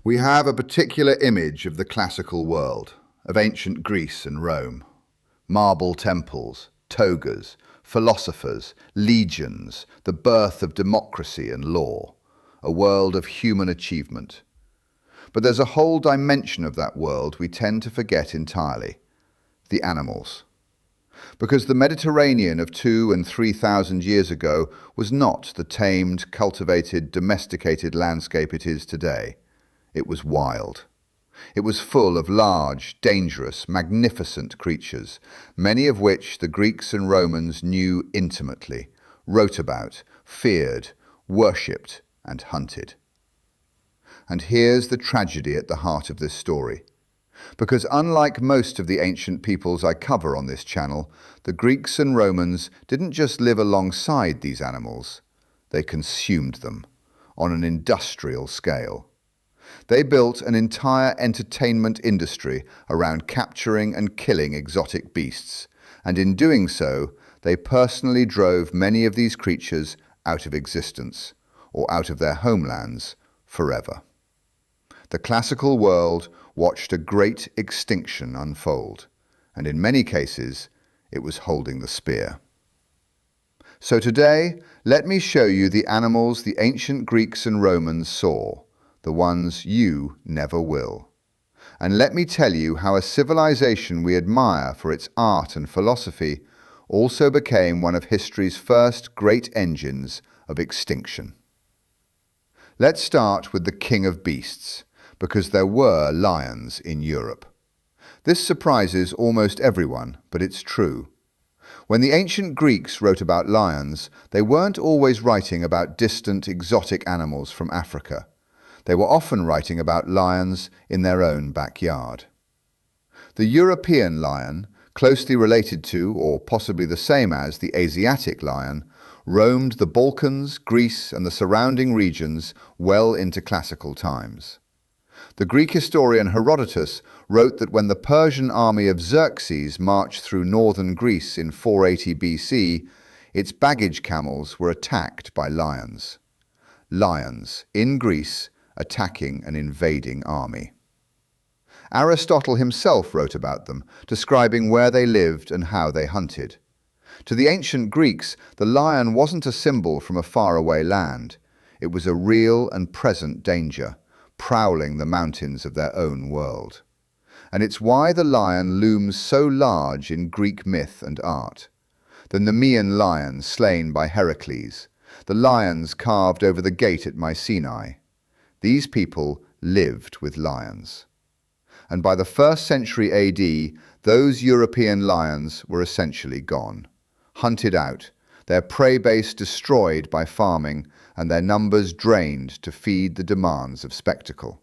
We have a particular image of the classical world, of ancient Greece and Rome. Marble temples, togas, philosophers, legions, the birth of democracy and law, a world of human achievement. But there's a whole dimension of that world we tend to forget entirely: the animals. Because the Mediterranean of 2,000 and 3,000 years ago was not the tamed, cultivated, domesticated landscape it is today. It was wild. It was full of large, dangerous, magnificent creatures, many of which the Greeks and Romans knew intimately, wrote about, feared, worshipped, and hunted. And here's the tragedy at the heart of this story. Because unlike most of the ancient peoples I cover on this channel, the Greeks and Romans didn't just live alongside these animals, they consumed them on an industrial scale. They built an entire entertainment industry around capturing and killing exotic beasts, and in doing so, they personally drove many of these creatures out of existence, or out of their homelands, forever. The classical world watched a great extinction unfold, and in many cases, it was holding the spear. So today, let me show you the animals the ancient Greeks and Romans saw, the ones you never will. And let me tell you how a civilization we admire for its art and philosophy also became one of history's first great engines of extinction. Let's start with the king of beasts, because there were lions in Europe. This surprises almost everyone, but it's true. When the ancient Greeks wrote about lions, they weren't always writing about distant exotic animals from Africa. They were often writing about lions in their own backyard. The European lion, closely related to, or possibly the same as, the Asiatic lion, roamed the Balkans, Greece, and the surrounding regions well into classical times. The Greek historian Herodotus wrote that when the Persian army of Xerxes marched through northern Greece in 480 BC, its baggage camels were attacked by lions. Lions, in Greece, attacking an invading army. Aristotle himself wrote about them, describing where they lived and how they hunted. To the ancient Greeks, the lion wasn't a symbol from a faraway land. It was a real and present danger, prowling the mountains of their own world. And it's why the lion looms so large in Greek myth and art. The Nemean lion slain by Heracles, the lions carved over the gate at Mycenae. These people lived with lions. And by the 1st century AD, those European lions were essentially gone, hunted out, their prey base destroyed by farming, and their numbers drained to feed the demands of spectacle.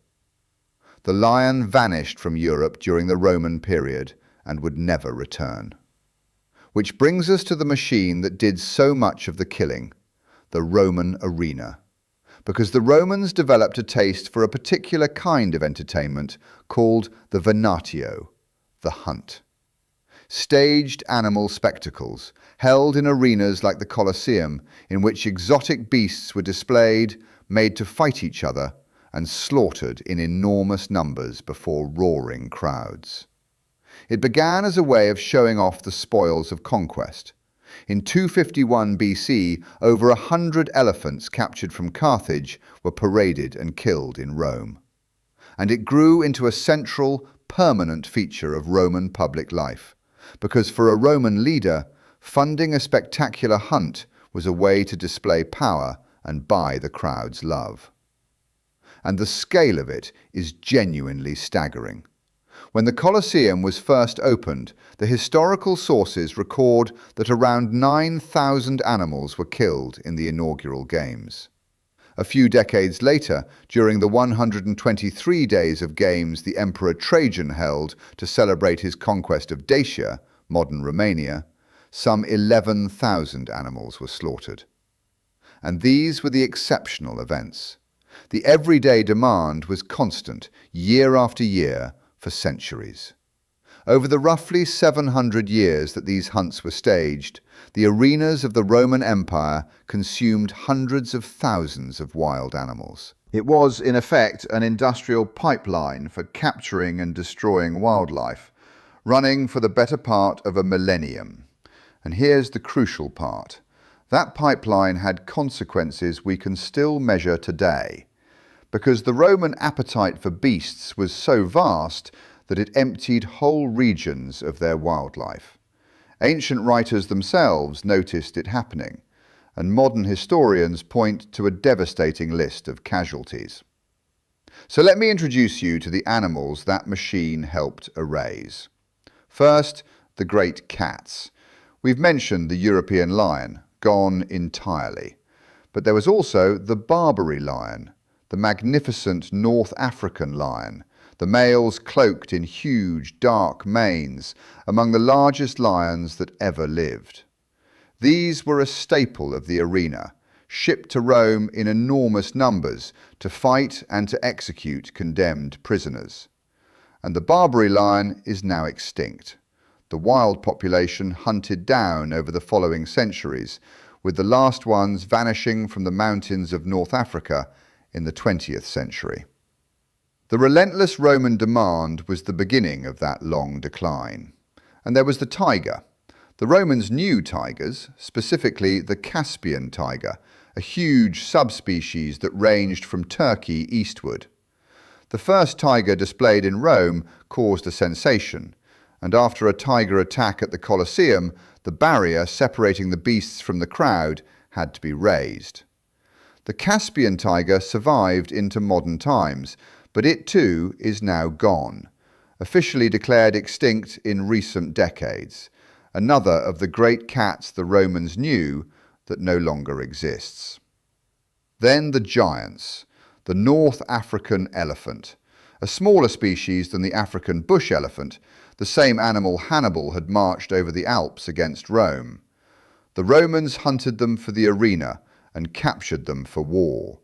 The lion vanished from Europe during the Roman period and would never return. Which brings us to the machine that did so much of the killing, the Roman arena. Because the Romans developed a taste for a particular kind of entertainment called the venatio, the hunt. Staged animal spectacles, held in arenas like the Colosseum, in which exotic beasts were displayed, made to fight each other, and slaughtered in enormous numbers before roaring crowds. It began as a way of showing off the spoils of conquest. In 251 BC, over 100 elephants captured from Carthage were paraded and killed in Rome. And it grew into a central, permanent feature of Roman public life, because for a Roman leader, funding a spectacular hunt was a way to display power and buy the crowd's love. And the scale of it is genuinely staggering. When the Colosseum was first opened, the historical sources record that around 9,000 animals were killed in the inaugural games. A few decades later, during the 123 days of games the Emperor Trajan held to celebrate his conquest of Dacia, modern Romania, some 11,000 animals were slaughtered. And these were the exceptional events. The everyday demand was constant, year after year, for centuries. Over the roughly 700 years that these hunts were staged, the arenas of the Roman Empire consumed hundreds of thousands of wild animals. It was, in effect, an industrial pipeline for capturing and destroying wildlife, running for the better part of a millennium. And here's the crucial part. That pipeline had consequences we can still measure today, because the Roman appetite for beasts was so vast that it emptied whole regions of their wildlife. Ancient writers themselves noticed it happening, and modern historians point to a devastating list of casualties. So let me introduce you to the animals that machine helped erase. First, the great cats. We've mentioned the European lion, gone entirely. But there was also the Barbary lion, the magnificent North African lion, the males cloaked in huge, dark manes, among the largest lions that ever lived. These were a staple of the arena, shipped to Rome in enormous numbers to fight and to execute condemned prisoners. And the Barbary lion is now extinct. The wild population hunted down over the following centuries, with the last ones vanishing from the mountains of North Africa in the 20th century. The relentless Roman demand was the beginning of that long decline. And there was the tiger. The Romans knew tigers, specifically the Caspian tiger, a huge subspecies that ranged from Turkey eastward. The first tiger displayed in Rome caused a sensation, and after a tiger attack at the Colosseum, the barrier separating the beasts from the crowd had to be raised. The Caspian tiger survived into modern times, but it too is now gone, officially declared extinct in recent decades. Another of the great cats the Romans knew that no longer exists. Then the giants, the North African elephant, a smaller species than the African bush elephant, the same animal Hannibal had marched over the Alps against Rome. The Romans hunted them for the arena and captured them for war,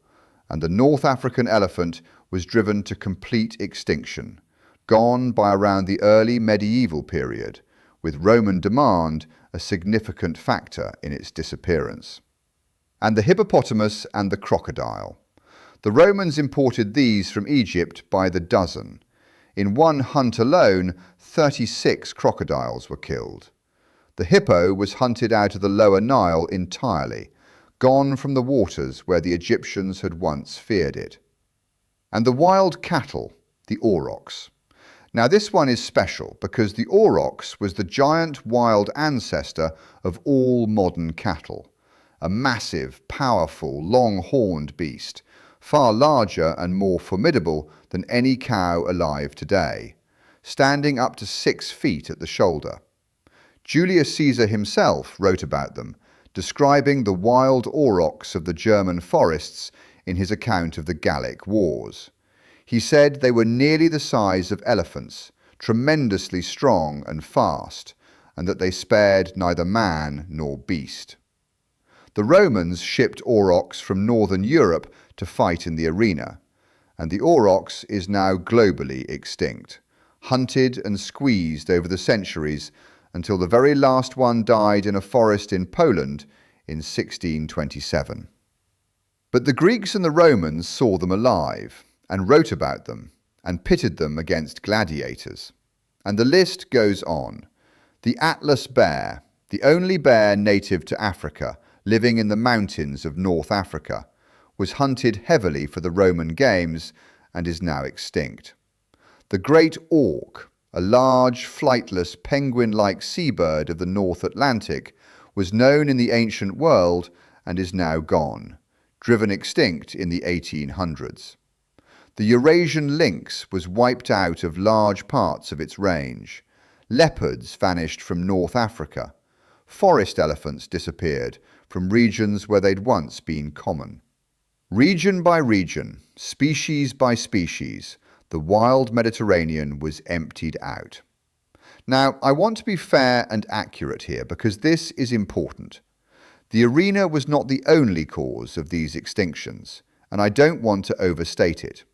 and the North African elephant was driven to complete extinction, gone by around the early medieval period, with Roman demand a significant factor in its disappearance. And the hippopotamus and the crocodile. The Romans imported these from Egypt by the dozen. In one hunt alone, 36 crocodiles were killed. The hippo was hunted out of the lower Nile entirely, gone from the waters where the Egyptians had once feared it. And the wild cattle, the aurochs. Now this one is special because the aurochs was the giant wild ancestor of all modern cattle. A massive, powerful, long-horned beast, far larger and more formidable than any cow alive today, standing up to 6 feet at the shoulder. Julius Caesar himself wrote about them, describing the wild aurochs of the German forests in his account of the Gallic Wars. He said they were nearly the size of elephants, tremendously strong and fast, and that they spared neither man nor beast. The Romans shipped aurochs from northern Europe to fight in the arena, and the aurochs is now globally extinct, hunted and squeezed over the centuries until the very last one died in a forest in Poland in 1627. But the Greeks and the Romans saw them alive, and wrote about them, and pitted them against gladiators. And the list goes on. The Atlas bear, the only bear native to Africa, living in the mountains of North Africa, was hunted heavily for the Roman games and is now extinct. The great auk, a large, flightless, penguin-like seabird of the North Atlantic, was known in the ancient world and is now gone, driven extinct in the 1800s. The Eurasian lynx was wiped out of large parts of its range. Leopards vanished from North Africa. Forest elephants disappeared from regions where they'd once been common. Region by region, species by species, the wild Mediterranean was emptied out. Now, I want to be fair and accurate here because this is important. The arena was not the only cause of these extinctions, and I don't want to overstate it.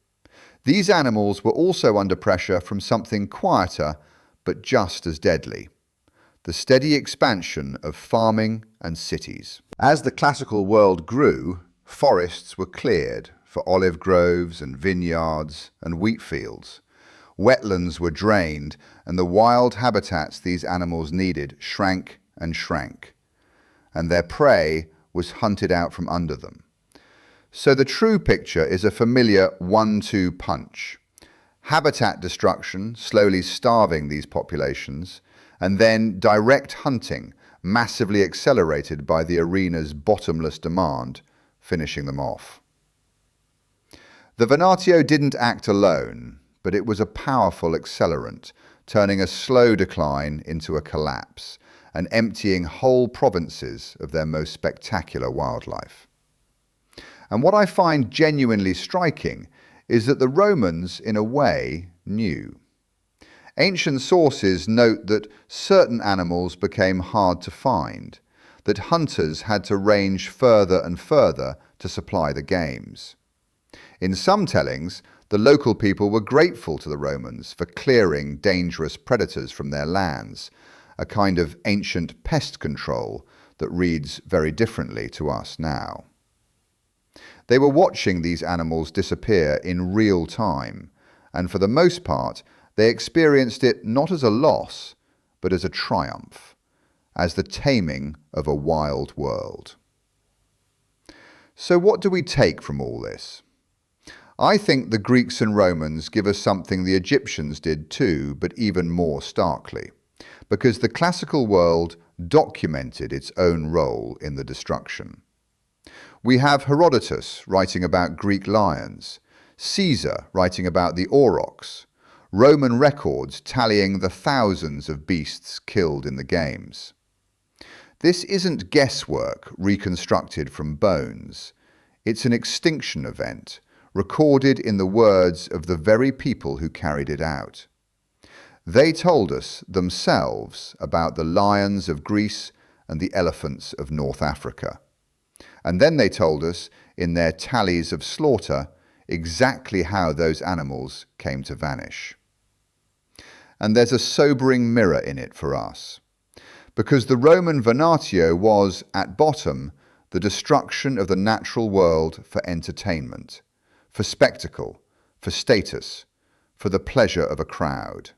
These animals were also under pressure from something quieter but just as deadly: the steady expansion of farming and cities. As the classical world grew, forests were cleared for for olive groves and vineyards and wheat fields. Wetlands were drained, and the wild habitats these animals needed shrank and shrank, and their prey was hunted out from under them. So the true picture is a familiar 1-2 punch. Habitat destruction, slowly starving these populations, and then direct hunting, massively accelerated by the arena's bottomless demand, finishing them off. The venatio didn't act alone, but it was a powerful accelerant, turning a slow decline into a collapse and emptying whole provinces of their most spectacular wildlife. And what I find genuinely striking is that the Romans, in a way, knew. Ancient sources note that certain animals became hard to find, that hunters had to range further and further to supply the games. In some tellings, the local people were grateful to the Romans for clearing dangerous predators from their lands, a kind of ancient pest control that reads very differently to us now. They were watching these animals disappear in real time, and for the most part, they experienced it not as a loss, but as a triumph, as the taming of a wild world. So what do we take from all this? I think the Greeks and Romans give us something the Egyptians did too, but even more starkly, because the classical world documented its own role in the destruction. We have Herodotus writing about Greek lions, Caesar writing about the aurochs, Roman records tallying the thousands of beasts killed in the games. This isn't guesswork reconstructed from bones. It's an extinction event, recorded in the words of the very people who carried it out. They told us themselves about the lions of Greece and the elephants of North Africa. And then they told us, in their tallies of slaughter, exactly how those animals came to vanish. And there's a sobering mirror in it for us, because the Roman venatio was, at bottom, the destruction of the natural world for entertainment, for spectacle, for status, for the pleasure of a crowd.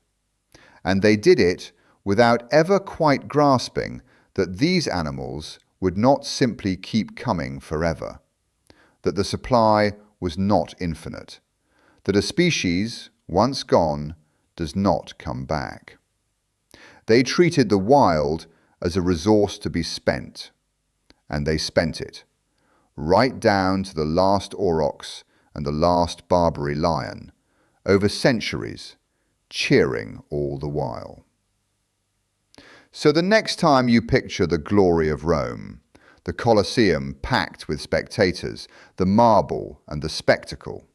And they did it without ever quite grasping that these animals would not simply keep coming forever, that the supply was not infinite, that a species, once gone, does not come back. They treated the wild as a resource to be spent, and they spent it, right down to the last aurochs and the last Barbary lion, over centuries, cheering all the while. So the next time you picture the glory of Rome, the Colosseum packed with spectators, the marble and the spectacle,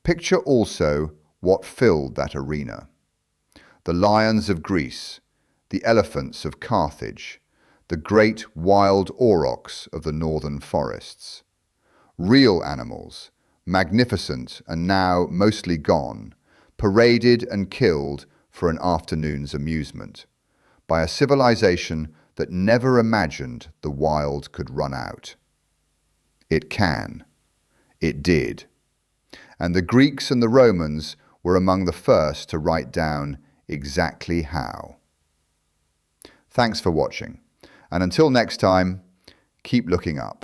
picture also what filled that arena. The lions of Greece, the elephants of Carthage, the great wild aurochs of the northern forests. Real animals, magnificent and now mostly gone, paraded and killed for an afternoon's amusement, by a civilization that never imagined the wild could run out. It can. It did. And the Greeks and the Romans were among the first to write down exactly how. Thanks for watching, and until next time, keep looking up.